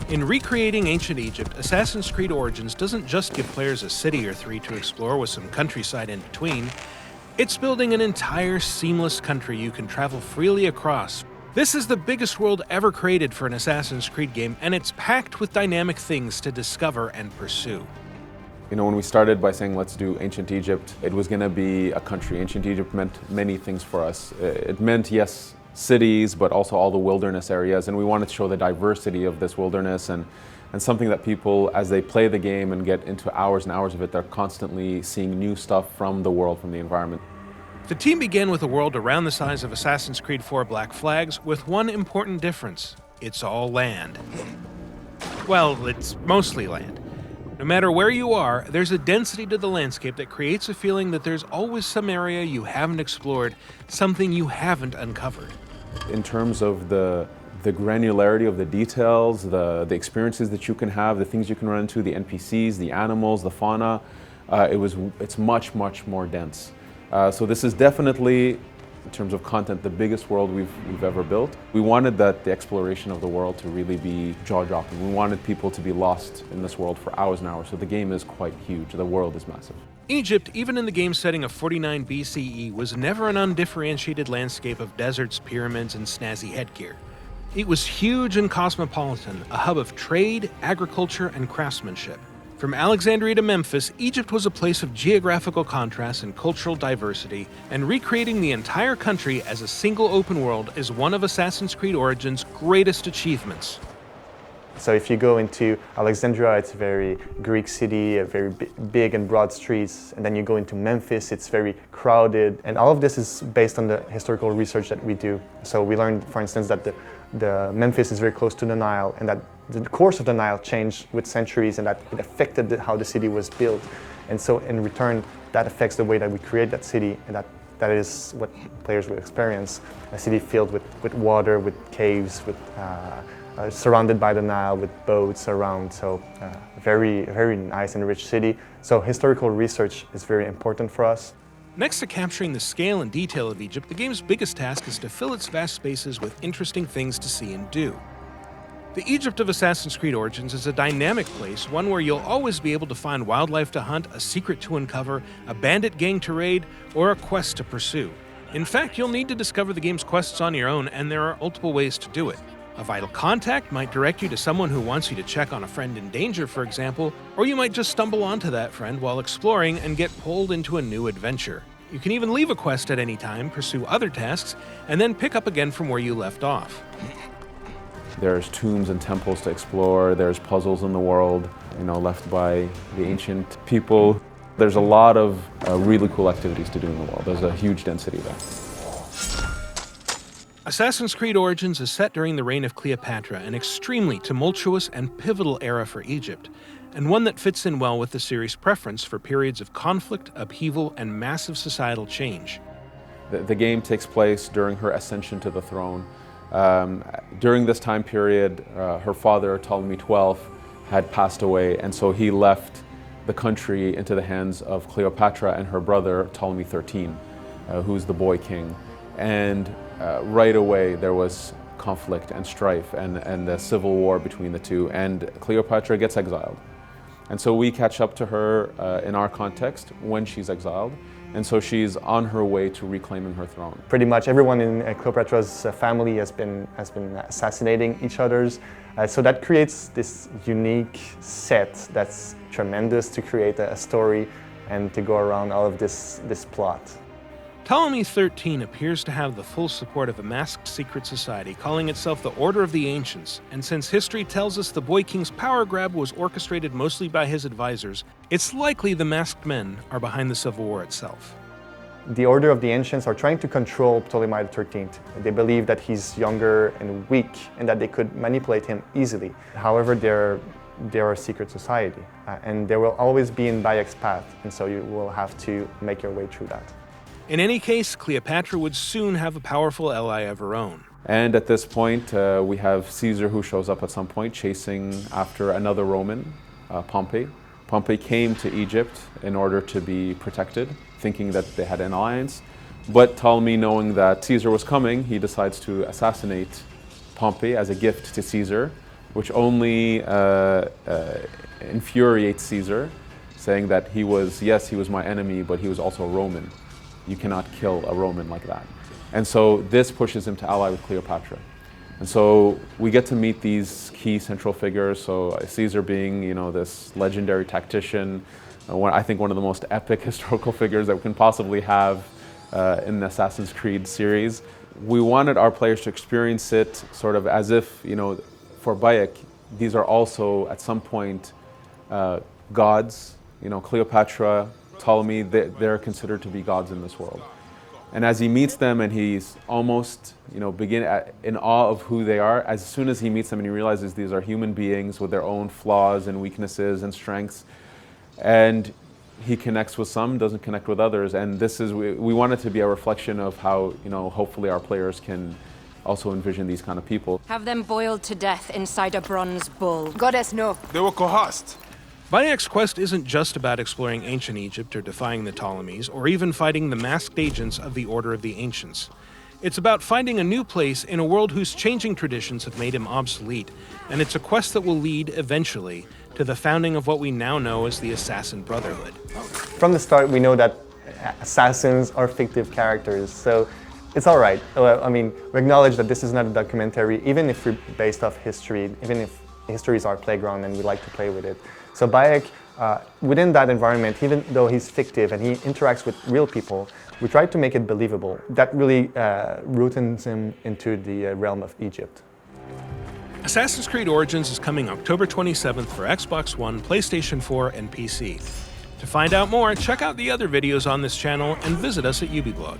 In recreating ancient Egypt, Assassin's Creed Origins doesn't just give players a city or three to explore with some countryside in between. It's building an entire seamless country you can travel freely across. This is the biggest world ever created for an Assassin's Creed game, and it's packed with dynamic things to discover and pursue. You know, when we started by saying let's do ancient Egypt, it was going to be a country. Ancient Egypt meant many things for us. It meant, yes, cities, but also all the wilderness areas, and we wanted to show the diversity of this wilderness and something that people, as they play the game and get into hours and hours of it, they're constantly seeing new stuff from the world, from the environment. The team began with a world around the size of Assassin's Creed 4 Black Flags, with one important difference: it's all land. Well, it's mostly land. No matter where you are, there's a density to the landscape that creates a feeling that there's always some area you haven't explored, something you haven't uncovered. In terms of the granularity of the details, the experiences that you can have, the things you can run into, the NPCs, the animals, the fauna, it's much, much more dense. So this is definitely, in terms of content, the biggest world we've ever built. We wanted the exploration of the world to really be jaw-dropping. We wanted people to be lost in this world for hours and hours, so the game is quite huge. The world is massive. Egypt, even in the game setting of 49 BCE, was never an undifferentiated landscape of deserts, pyramids, and snazzy headgear. It was huge and cosmopolitan, a hub of trade, agriculture, and craftsmanship. From Alexandria to Memphis, Egypt was a place of geographical contrast and cultural diversity, and recreating the entire country as a single open world is one of Assassin's Creed Origins' greatest achievements. So if you go into Alexandria, it's a very Greek city, a very big and broad streets. And then you go into Memphis, it's very crowded. And all of this is based on the historical research that we do. So we learned, for instance, that the Memphis is very close to the Nile, and that the course of the Nile changed with centuries, and that it affected how the city was built. And so in return, that affects the way that we create that city, and that is what players will experience. A city filled with water, with caves, with surrounded by the Nile, with boats around. So very, very nice and rich city. So historical research is very important for us. Next to capturing the scale and detail of Egypt, the game's biggest task is to fill its vast spaces with interesting things to see and do. The Egypt of Assassin's Creed Origins is a dynamic place, one where you'll always be able to find wildlife to hunt, a secret to uncover, a bandit gang to raid, or a quest to pursue. In fact, you'll need to discover the game's quests on your own, and there are multiple ways to do it. A vital contact might direct you to someone who wants you to check on a friend in danger, for example, or you might just stumble onto that friend while exploring and get pulled into a new adventure. You can even leave a quest at any time, pursue other tasks, and then pick up again from where you left off. There's tombs and temples to explore, there's puzzles in the world, left by the ancient people. There's a lot of really cool activities to do in the world. There's a huge density there. Assassin's Creed Origins is set during the reign of Cleopatra, an extremely tumultuous and pivotal era for Egypt, and one that fits in well with the series' preference for periods of conflict, upheaval, and massive societal change. The game takes place during her ascension to the throne. During this time period, her father, Ptolemy XII, had passed away, and so he left the country into the hands of Cleopatra and her brother, Ptolemy XIII, who's the boy king. And right away there was conflict and strife and a civil war between the two, and Cleopatra gets exiled. And so we catch up to her in our context when she's exiled, and so she's on her way to reclaiming her throne. Pretty much everyone in Cleopatra's family has been assassinating each other's, so that creates this unique set that's tremendous to create a story and to go around all of this plot. Ptolemy XIII appears to have the full support of a masked secret society calling itself the Order of the Ancients, and since history tells us the Boy King's power grab was orchestrated mostly by his advisors, it's likely the masked men are behind the civil war itself. The Order of the Ancients are trying to control Ptolemy XIII. They believe that he's younger and weak and that they could manipulate him easily. However, they're a secret society, and they will always be in Bayek's path, and so you will have to make your way through that. In any case, Cleopatra would soon have a powerful ally of her own. And at this point, we have Caesar, who shows up at some point chasing after another Roman, Pompey. Pompey came to Egypt in order to be protected, thinking that they had an alliance. But Ptolemy, knowing that Caesar was coming, he decides to assassinate Pompey as a gift to Caesar, which only infuriates Caesar, saying that he was my enemy, but he was also Roman. You cannot kill a Roman like that. And so this pushes him to ally with Cleopatra. And so we get to meet these key central figures. So Caesar being, this legendary tactician, I think one of the most epic historical figures that we can possibly have in the Assassin's Creed series. We wanted our players to experience it sort of as if, for Bayek, these are also at some point gods. Cleopatra, Ptolemy, they're considered to be gods in this world. And as he meets them and he's almost, in awe of who they are, as soon as he meets them and he realizes these are human beings with their own flaws and weaknesses and strengths, and he connects with some, doesn't connect with others. And we want it to be a reflection of how, hopefully our players can also envision these kind of people. Have them boiled to death inside a bronze bull. Goddess, no. They were coerced. Bayek's quest isn't just about exploring ancient Egypt or defying the Ptolemies, or even fighting the masked agents of the Order of the Ancients. It's about finding a new place in a world whose changing traditions have made him obsolete, and it's a quest that will lead, eventually, to the founding of what we now know as the Assassin Brotherhood. From the start, we know that assassins are fictive characters, so it's all right. We acknowledge that this is not a documentary, even if we're based off history, even if history is our playground and we like to play with it. So Bayek, within that environment, even though he's fictive and he interacts with real people, we try to make it believable. That really rootens him into the realm of Egypt. Assassin's Creed Origins is coming October 27th for Xbox One, PlayStation 4, and PC. To find out more, check out the other videos on this channel and visit us at Ubiblog.